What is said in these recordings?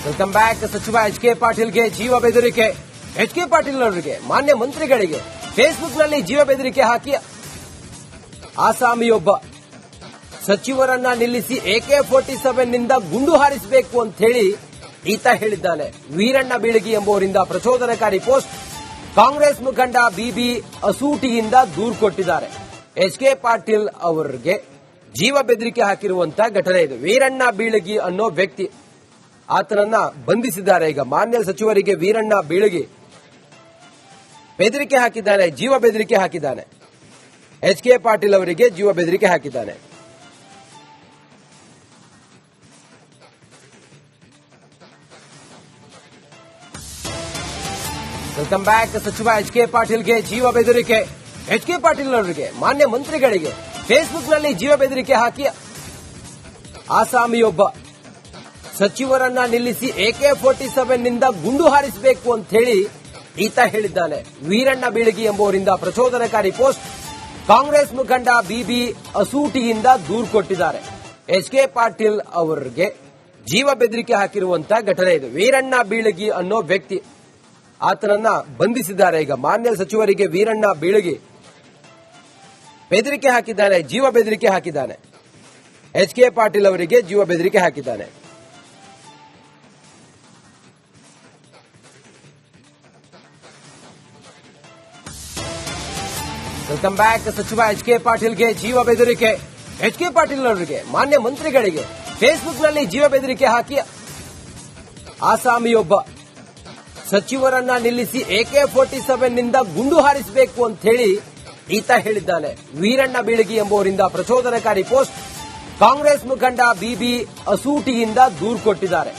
Welcome back. ಸಚಿವ HK. ಪಾಟೀಲ್ಗೆ ಜೀವ ಬೆದರಿಕೆ. ಎಚ್.ಕೆ. ಪಾಟೀಲ್ ಅವರಿಗೆ ಮಾನ್ಯ ಮಂತ್ರಿಗಳಿಗೆ ಫೇಸ್ಬುಕ್ನಲ್ಲಿ ಜೀವ ಬೆದರಿಕೆ ಹಾಕಿ ಆಸಾಮಿಯೊಬ್ಬ ಸಚಿವರನ್ನ ನಿಲ್ಲಿಸಿ AK-47 ನಿಂದ ಗುಂಡು ಹಾರಿಸಬೇಕು ಅಂತ ಹೇಳಿ ಈತ ಹೇಳಿದ್ದಾನೆ. ವೀರಣ್ಣ ಬೀಳಗಿ ಎಂಬುವರಿಂದ ಪ್ರಚೋದನಕಾರಿ ಪೋಸ್ಟ್. ಕಾಂಗ್ರೆಸ್ ಮುಖಂಡ ಬಿಬಿ ಅಸೂಟಿಯಿಂದ ದೂರು ಕೊಟ್ಟಿದ್ದಾರೆ. ಎಚ್.ಕೆ. ಪಾಟೀಲ್ ಅವರಿಗೆ ಜೀವ ಬೆದರಿಕೆ ಹಾಕಿರುವಂತಹ ಘಟನೆ ಇದು. ವೀರಣ್ಣ ಬೀಳಗಿ ಅನ್ನೋ ವ್ಯಕ್ತಿ, ಆತನನ್ನ ಬಂಧಿಸಿದ್ದಾರೆ. ಈಗ ಮಾನ್ಯ ಸಚಿವರಿಗೆ ವೀರಣ್ಣ ಬೀಳಗಿ ಬೆದರಿಕೆ ಹಾಕಿದ್ದಾನೆ, ಜೀವ ಬೆದರಿಕೆ ಹಾಕಿದ್ದಾನೆ. ಎಚ್.ಕೆ. ಪಾಟೀಲ್ ಅವರಿಗೆ ಜೀವ ಬೆದರಿಕೆ ಹಾಕಿದ್ದಾನೆ. Welcome back. ಸಚಿವ ಎಚ್.ಕೆ. ಪಾಟೀಲ್ಗೆ ಜೀವ ಬೆದರಿಕೆ. ಎಚ್.ಕೆ. ಪಾಟೀಲ್ ಅವರಿಗೆ ಮಾನ್ಯ ಮಂತ್ರಿಗಳಿಗೆ ಫೇಸ್ಬುಕ್ನಲ್ಲಿ ಜೀವ ಬೆದರಿಕೆ ಹಾಕಿ ಆಸಾಮಿಯೊಬ್ಬ ಸಚಿವರನ್ನ ನಿಲ್ಲಿಸಿ AK-47 ನಿಂದ ಗುಂಡು ಹಾರಿಸಬೇಕು ಅಂತ ಹೇಳಿ ಈತ ಹೇಳಿದ್ದಾನೆ. ವೀರಣ್ಣ ಬೀಳಗಿ ಎಂಬುವರಿಂದ ಪ್ರಚೋದನಕಾರಿ ಪೋಸ್ಟ್. ಕಾಂಗ್ರೆಸ್ ಮುಖಂಡ ಬಿಬಿ ಅಸೂಟಿಯಿಂದ ದೂರು ಕೊಟ್ಟಿದ್ದಾರೆ. ಎಚ್.ಕೆ. ಪಾಟೀಲ್ ಅವರಿಗೆ ಜೀವ ಬೆದರಿಕೆ ಹಾಕಿರುವಂತಹ ಘಟನೆ ಇದು. ವೀರಣ್ಣ ಬೀಳಗಿ ಅನ್ನೋ ವ್ಯಕ್ತಿ, ಆತನನ್ನ ಬಂಧಿಸಿದ್ದಾರೆ. ಈಗ ಮಾನ್ಯ ಸಚಿವರಿಗೆ ವೀರಣ್ಣ ಬೀಳಗಿ ಬೆದರಿಕೆ ಹಾಕಿದ್ದಾನೆ, ಜೀವ ಬೆದರಿಕೆ ಹಾಕಿದ್ದಾನೆ. ಎಚ್.ಕೆ. ಪಾಟೀಲ್ ಅವರಿಗೆ ಜೀವ ಬೆದರಿಕೆ ಹಾಕಿದ್ದಾನೆ. Welcome back. ಸಚಿವ ಎಚ್.ಕೆ. ಪಾಟೀಲ್ಗೆ ಜೀವ ಬೆದರಿಕೆ. ಎಚ್.ಕೆ. ಪಾಟೀಲ್ ಅವರಿಗೆ ಮಾನ್ಯ ಮಂತ್ರಿಗಳಿಗೆ ಫೇಸ್ಬುಕ್ನಲ್ಲಿ ಜೀವ ಬೆದರಿಕೆ ಹಾಕಿ ಆಸಾಮಿಯೊಬ್ಬ ಸಚಿವರನ್ನ ನಿಲ್ಲಿಸಿ AK-47 ನಿಂದ ಗುಂಡು ಹಾರಿಸಬೇಕು ಅಂತ ಹೇಳಿ ಈತ ಹೇಳಿದ್ದಾನೆ. ವೀರಣ್ಣ ಬೀಳಗಿ ಎಂಬುವರಿಂದ ಪ್ರಚೋದನಕಾರಿ ಪೋಸ್ಟ್. ಕಾಂಗ್ರೆಸ್ ಮುಖಂಡ ಬಿಬಿ ಅಸೂಟಿಯಿಂದ ದೂರು ಕೊಟ್ಟಿದ್ದಾರೆ.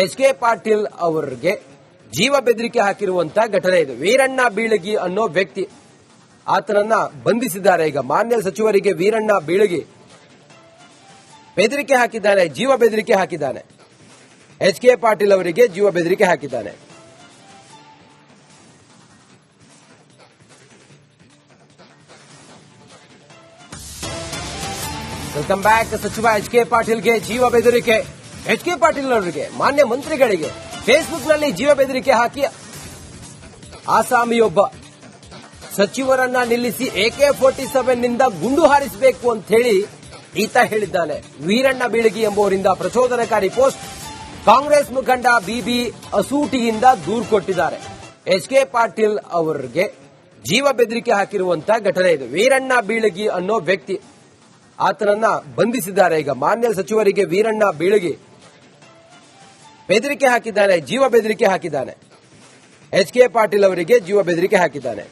ಎಚ್.ಕೆ. ಪಾಟೀಲ್ ಅವರಿಗೆ ಜೀವ ಬೆದರಿಕೆ ಹಾಕಿರುವಂತಹ ಘಟನೆ ಇದು. ವೀರಣ್ಣ ಬೀಳಗಿ ಅನ್ನೋ ವ್ಯಕ್ತಿ, ಆತನನ್ನ ಬಂಧಿಸಿದ್ದಾರೆ. ಈಗ ಮಾನ್ಯ ಸಚಿವರಿಗೆ ವೀರಣ್ಣ ಬೀಳಗಿ ಬೆದರಿಕೆ ಹಾಕಿದ್ದಾನೆ, ಜೀವ ಬೆದರಿಕೆ ಹಾಕಿದ್ದಾನೆ. ಎಚ್.ಕೆ. ಪಾಟೀಲ್ ಅವರಿಗೆ ಜೀವ ಬೆದರಿಕೆ ಹಾಕಿದ್ದಾನೆ. Welcome back. ಸಚಿವ ಎಚ್.ಕೆ. ಪಾಟೀಲ್ಗೆ ಜೀವ ಬೆದರಿಕೆ. ಎಚ್.ಕೆ. ಪಾಟೀಲ್ ಅವರಿಗೆ ಮಾನ್ಯ ಮಂತ್ರಿಗಳಿಗೆ ಫೇಸ್ಬುಕ್ನಲ್ಲಿ ಜೀವ ಬೆದರಿಕೆ ಹಾಕಿ ಆಸಾಮಿಯೊಬ್ಬ ಸಚಿವರನ್ನ ನಿಲ್ಲಿಸಿ AK-47 ನಿಂದ ಗುಂಡು ಹಾರಿಸಬೇಕು ಅಂತ ಹೇಳಿ ಈತ ಹೇಳಿದ್ದಾನೆ. ವೀರಣ್ಣ ಬೀಳಗಿ ಎಂಬುವರಿಂದ ಪ್ರಚೋದನಕಾರಿ ಪೋಸ್ಟ್. ಕಾಂಗ್ರೆಸ್ ಮುಖಂಡ ಬಿಬಿ ಅಸೂಟಿಯಿಂದ ದೂರು ಕೊಟ್ಟಿದ್ದಾರೆ. ಎಚ್.ಕೆ. ಪಾಟೀಲ್ ಅವರಿಗೆ ಜೀವ ಬೆದರಿಕೆ ಹಾಕಿರುವಂತಹ ಘಟನೆ ಇದು. ವೀರಣ್ಣ ಬೀಳಗಿ ಅನ್ನೋ ವ್ಯಕ್ತಿ, ಆತನನ್ನ ಬಂಧಿಸಿದ್ದಾರೆ. ಈಗ ಮಾನ್ಯ ಸಚಿವರಿಗೆ ವೀರಣ್ಣ ಬೀಳಗಿ ಬೆದರಿಕೆ ಹಾಕಿದ್ದಾನೆ, ಜೀವ ಬೆದರಿಕೆ ಹಾಕಿದ್ದಾನೆ. ಎಚ್.ಕೆ. ಪಾಟೀಲ್ ಅವರಿಗೆ ಜೀವ ಬೆದರಿಕೆ ಹಾಕಿದ್ದಾನೆ.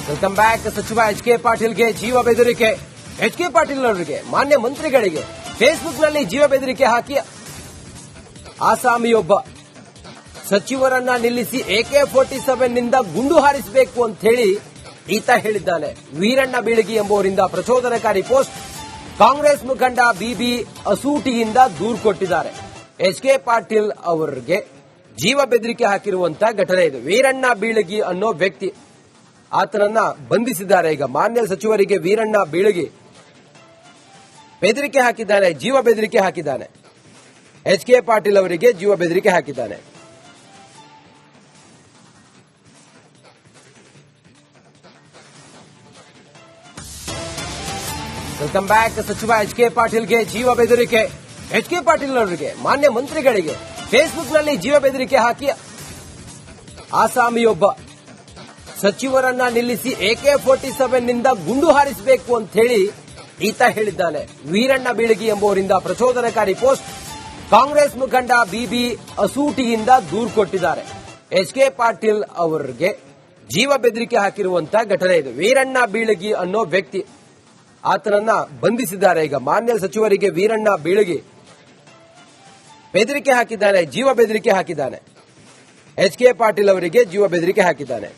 Welcome back. ಸಚಿವ ಎಚ್.ಕೆ. ಪಾಟೀಲ್ಗೆ ಜೀವ ಬೆದರಿಕೆ. ಎಚ್.ಕೆ. ಪಾಟೀಲ್ ಅವರಿಗೆ ಮಾನ್ಯ ಮಂತ್ರಿಗಳಿಗೆ ಫೇಸ್ಬುಕ್ನಲ್ಲಿ ಜೀವ ಬೆದರಿಕೆ ಹಾಕಿ ಆಸಾಮಿಯೊಬ್ಬ ಸಚಿವರನ್ನ ನಿಲ್ಲಿಸಿ AK-47 ನಿಂದ ಗುಂಡು ಹಾರಿಸಬೇಕು ಅಂತ ಹೇಳಿ ಈತ ಹೇಳಿದ್ದಾನೆ. ವೀರಣ್ಣ ಬೀಳಗಿ ಎಂಬುವರಿಂದ ಪ್ರಚೋದನಕಾರಿ ಪೋಸ್ಟ್. ಕಾಂಗ್ರೆಸ್ ಮುಖಂಡ ಬಿಬಿ ಅಸೂಟಿಯಿಂದ ದೂರು ಕೊಟ್ಟಿದ್ದಾರೆ. ಎಚ್.ಕೆ. ಪಾಟೀಲ್ ಅವರಿಗೆ ಜೀವ ಬೆದರಿಕೆ ಹಾಕಿರುವಂತಹ ಘಟನೆ ಇದು. ವೀರಣ್ಣ ಬೀಳಗಿ ಅನ್ನೋ ವ್ಯಕ್ತಿ, ಆತನನ್ನ ಬಂಧಿಸಿದ್ದಾರೆ. ಈಗ ಮಾನ್ಯ ಸಚಿವರಿಗೆ ವೀರಣ್ಣ ಬೀಳಗಿ ಬೆದರಿಕೆ ಹಾಕಿದ್ದಾನೆ, ಜೀವ ಬೆದರಿಕೆ ಹಾಕಿದ್ದಾನೆ. ಎಚ್.ಕೆ. ಪಾಟೀಲ್ ಅವರಿಗೆ ಜೀವ ಬೆದರಿಕೆ ಹಾಕಿದ್ದಾನೆ. Welcome back. ಸಚಿವ ಎಚ್.ಕೆ. ಪಾಟೀಲ್ಗೆ ಜೀವ ಬೆದರಿಕೆ. ಎಚ್.ಕೆ. ಪಾಟೀಲ್ ಅವರಿಗೆ ಮಾನ್ಯ ಮಂತ್ರಿಗಳಿಗೆ ಫೇಸ್ಬುಕ್ನಲ್ಲಿ ಜೀವ ಬೆದರಿಕೆ ಹಾಕಿ ಆಸಾಮಿಯೊಬ್ಬ ಸಚಿವರನ್ನ ನಿಲ್ಲಿಸಿ AK-47 ನಿಂದ ಗುಂಡು ಹಾರಿಸಬೇಕು ಅಂತ ಹೇಳಿ ಈತ ಹೇಳಿದ್ದಾನೆ. ವೀರಣ್ಣ ಬೀಳಗಿ ಎಂಬುವರಿಂದ ಪ್ರಚೋದನಕಾರಿ ಪೋಸ್ಟ್. ಕಾಂಗ್ರೆಸ್ ಮುಖಂಡ ಬಿಬಿ ಅಸೂಟಿಯಿಂದ ದೂರು ಕೊಟ್ಟಿದ್ದಾರೆ. ಎಚ್.ಕೆ. ಪಾಟೀಲ್ ಅವರಿಗೆ ಜೀವ ಬೆದರಿಕೆ ಹಾಕಿರುವಂತಹ ಘಟನೆ ಇದು. ವೀರಣ್ಣ ಬೀಳಗಿ ಅನ್ನೋ ವ್ಯಕ್ತಿ, ಆತನನ್ನ ಬಂಧಿಸಿದ್ದಾರೆ. ಈಗ ಮಾನ್ಯ ಸಚಿವರಿಗೆ ವೀರಣ್ಣ ಬೀಳಗಿ ಬೆದರಿಕೆ ಹಾಕಿದ್ದಾನೆ, ಜೀವ ಬೆದರಿಕೆ ಹಾಕಿದ್ದಾನೆ. ಎಚ್.ಕೆ. ಪಾಟೀಲ್ ಅವರಿಗೆ ಜೀವ ಬೆದರಿಕೆ ಹಾಕಿದ್ದಾನೆ.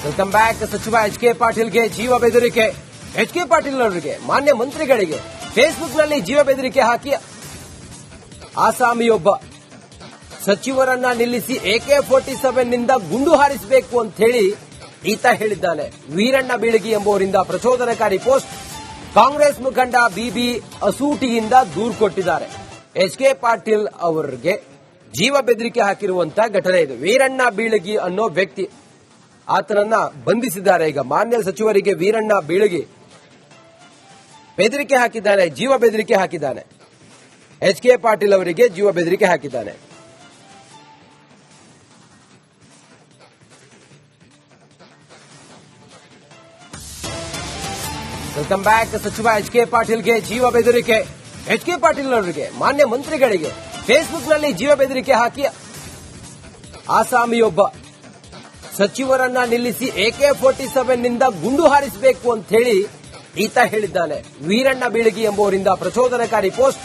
Welcome back. ಸಚಿವ ಎಚ್.ಕೆ. ಪಾಟೀಲ್ಗೆ ಜೀವ ಬೆದರಿಕೆ. ಎಚ್.ಕೆ. ಪಾಟೀಲ್ ಅವರಿಗೆ ಮಾನ್ಯ ಮಂತ್ರಿಗಳಿಗೆ ಫೇಸ್ಬುಕ್ನಲ್ಲಿ ಜೀವ ಬೆದರಿಕೆ ಹಾಕಿ ಆಸಾಮಿಯೊಬ್ಬ ಸಚಿವರನ್ನ ನಿಲ್ಲಿಸಿ AK-47 ನಿಂದ ಗುಂಡು ಹಾರಿಸಬೇಕು ಅಂತ ಹೇಳಿ ಈತ ಹೇಳಿದ್ದಾನೆ. ವೀರಣ್ಣ ಬೀಳಗಿ ಎಂಬುವರಿಂದ ಪ್ರಚೋದನಕಾರಿ ಪೋಸ್ಟ್. ಕಾಂಗ್ರೆಸ್ ಮುಖಂಡ ಬಿಬಿ ಅಸೂಟಿಯಿಂದ ದೂರು ಕೊಟ್ಟಿದ್ದಾರೆ. HK ಪಾಟೀಲ್ ಅವರಿಗೆ ಜೀವ ಬೆದರಿಕೆ ಹಾಕಿರುವಂತಹ ಘಟನೆ ಇದು. ವೀರಣ್ಣ ಬೀಳಗಿ ಅನ್ನೋ ವ್ಯಕ್ತಿ, ಆತನನ್ನ ಬಂಧಿಸಿದ್ದಾರೆ. ಈಗ ಮಾನ್ಯ ಸಚಿವರಿಗೆ ವೀರಣ್ಣ ಬೀಳಗಿ ಬೆದರಿಕೆ ಹಾಕಿದ್ದಾನೆ, ಜೀವ ಬೆದರಿಕೆ ಹಾಕಿದ್ದಾನೆ. HK ಪಾಟೀಲ್ ಅವರಿಗೆ ಜೀವ ಬೆದರಿಕೆ ಹಾಕಿದ್ದಾನೆ. Welcome back. ಸಚಿವ HK ಪಾಟೀಲ್ಗೆ ಜೀವ ಬೆದರಿಕೆ. HK ಪಾಟೀಲ್ ಅವರಿಗೆ, ಮಾನ್ಯ ಮಂತ್ರಿಗಳಿಗೆ ಫೇಸ್ಬುಕ್ನಲ್ಲಿ ಜೀವ ಬೆದರಿಕೆ ಹಾಕಿ ಆಸಾಮಿಯೊಬ್ಬ ಸಚಿವರನ್ನ ನಿಲ್ಲಿಸಿ AK-47 ನಿಂದ ಗುಂಡು ಹಾರಿಸಬೇಕು ಅಂತ ಹೇಳಿ ಈತ ಹೇಳಿದ್ದಾನೆ. ವೀರಣ್ಣ ಬೀಳಗಿ ಎಂಬುವರಿಂದ ಪ್ರಚೋದನಕಾರಿ ಪೋಸ್ಟ್.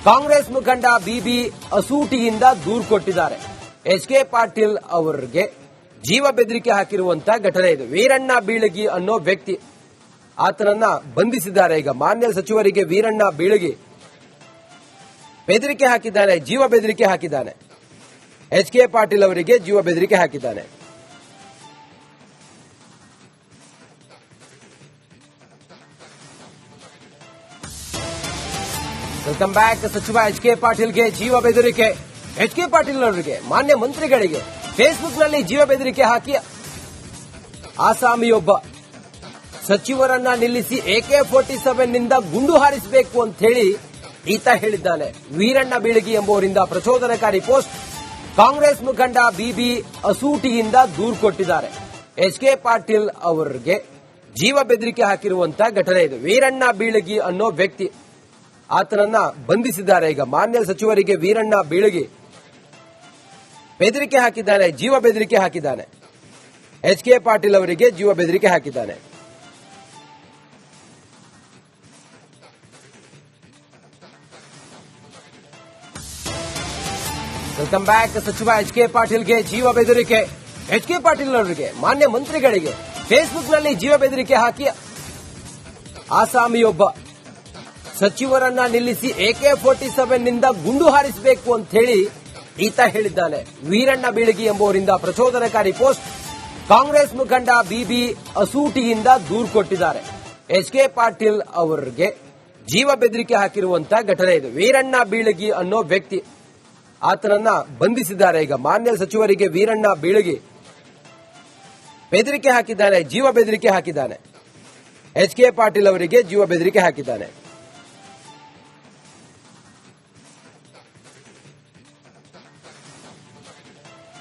ಕಾಂಗ್ರೆಸ್ ಮುಖಂಡ ಬಿಬಿ ಅಸೂಟಿಯಿಂದ ದೂರು ಕೊಟ್ಟಿದ್ದಾರೆ. HK ಪಾಟೀಲ್ ಅವರಿಗೆ ಜೀವ ಬೆದರಿಕೆ ಹಾಕಿರುವಂತಹ ಘಟನೆ ಇದು. ವೀರಣ್ಣ ಬೀಳಗಿ ಅನ್ನೋ ವ್ಯಕ್ತಿ, ಆತನನ್ನ ಬಂಧಿಸಿದ್ದಾರೆ. ಈಗ ಮಾನ್ಯ ಸಚಿವರಿಗೆ ವೀರಣ್ಣ ಬೀಳಗಿ ಬೆದರಿಕೆ ಹಾಕಿದ್ದಾನೆ, ಜೀವ ಬೆದರಿಕೆ ಹಾಕಿದ್ದಾನೆ. HK ಪಾಟೀಲ್ ಅವರಿಗೆ ಜೀವ ಬೆದರಿಕೆ ಹಾಕಿದ್ದಾನೆ. Welcome back. ಸಚಿವ HK ಪಾಟೀಲ್ಗೆ ಜೀವ ಬೆದರಿಕೆ. HK ಪಾಟೀಲ್ ಅವರಿಗೆ, ಮಾನ್ಯ ಮಂತ್ರಿಗಳಿಗೆ ಫೇಸ್ಬುಕ್ನಲ್ಲಿ ಜೀವ ಬೆದರಿಕೆ ಹಾಕಿ ಆಸಾಮಿಯೊಬ್ಬ ಸಚಿವರನ್ನ ನಿಲ್ಲಿಸಿ AK-47 ನಿಂದ ಗುಂಡು ಹಾರಿಸಬೇಕು ಅಂತ ಹೇಳಿ ಈತ ಹೇಳಿದ್ದಾನೆ. ವೀರಣ್ಣ ಬೀಳಗಿ ಎಂಬುವರಿಂದ ಪ್ರಚೋದನಕಾರಿ ಪೋಸ್ಟ್. ಕಾಂಗ್ರೆಸ್ ಮುಖಂಡ ಬಿಬಿ ಅಸೂಟಿಯಿಂದ ದೂರು ಕೊಟ್ಟಿದ್ದಾರೆ. HK ಪಾಟೀಲ್ ಅವರಿಗೆ ಜೀವ ಬೆದರಿಕೆ ಹಾಕಿರುವಂತಹ ಘಟನೆ ಇದು. ವೀರಣ್ಣ ಬೀಳಗಿ ಅನ್ನೋ ವ್ಯಕ್ತಿ, ಆತನನ್ನ ಬಂಧಿಸಿದ್ದಾರೆ. ಈಗ ಮಾನ್ಯ ಸಚಿವರಿಗೆ ವೀರಣ್ಣ ಬೀಳಗಿ ಬೆದರಿಕೆ ಹಾಕಿದ್ದಾನೆ, ಜೀವ ಬೆದರಿಕೆ ಹಾಕಿದ್ದಾನೆ. HK ಪಾಟೀಲ್ ಅವರಿಗೆ ಜೀವ ಬೆದರಿಕೆ ಹಾಕಿದ್ದಾನೆ. Welcome back. ಸಚಿವ HK ಪಾಟೀಲ್ಗೆ ಜೀವ ಬೆದರಿಕೆ. HK ಪಾಟೀಲ್ ಅವರಿಗೆ, ಮಾನ್ಯ ಮಂತ್ರಿಗಳಿಗೆ ಫೇಸ್ಬುಕ್ನಲ್ಲಿ ಜೀವ ಬೆದರಿಕೆ ಹಾಕಿ ಆಸಾಮಿಯೊಬ್ಬ ಸಚಿವರನ್ನ ನಿಲ್ಲಿಸಿ AK-47 ನಿಂದ ಗುಂಡು ಹಾರಿಸಬೇಕು ಅಂತ ಹೇಳಿ ಈತ ಹೇಳಿದ್ದಾನೆ. ವೀರಣ್ಣ ಬೀಳಗಿ ಎಂಬುವರಿಂದ ಪ್ರಚೋದನಕಾರಿ ಪೋಸ್ಟ್. ಕಾಂಗ್ರೆಸ್ ಮುಖಂಡ ಬಿಬಿ ಅಸೂಟಿಯಿಂದ ದೂರು ಕೊಟ್ಟಿದ್ದಾರೆ. HK ಪಾಟೀಲ್ ಅವರಿಗೆ ಜೀವ ಬೆದರಿಕೆ ಹಾಕಿರುವಂತಹ ಘಟನೆ ಇದು. ವೀರಣ್ಣ ಬೀಳಗಿ ಅನ್ನೋ ವ್ಯಕ್ತಿ, ಆತನನ್ನ ಬಂಧಿಸಿದ್ದಾರೆ. ಈಗ ಮಾನ್ಯ ಸಚಿವರಿಗೆ ವೀರಣ್ಣ ಬೀಳಗಿ ಬೆದರಿಕೆ ಹಾಕಿದ್ದಾನೆ, ಜೀವ ಬೆದರಿಕೆ ಹಾಕಿದ್ದಾನೆ. HK ಪಾಟೀಲ್ ಅವರಿಗೆ ಜೀವ ಬೆದರಿಕೆ ಹಾಕಿದ್ದಾನೆ.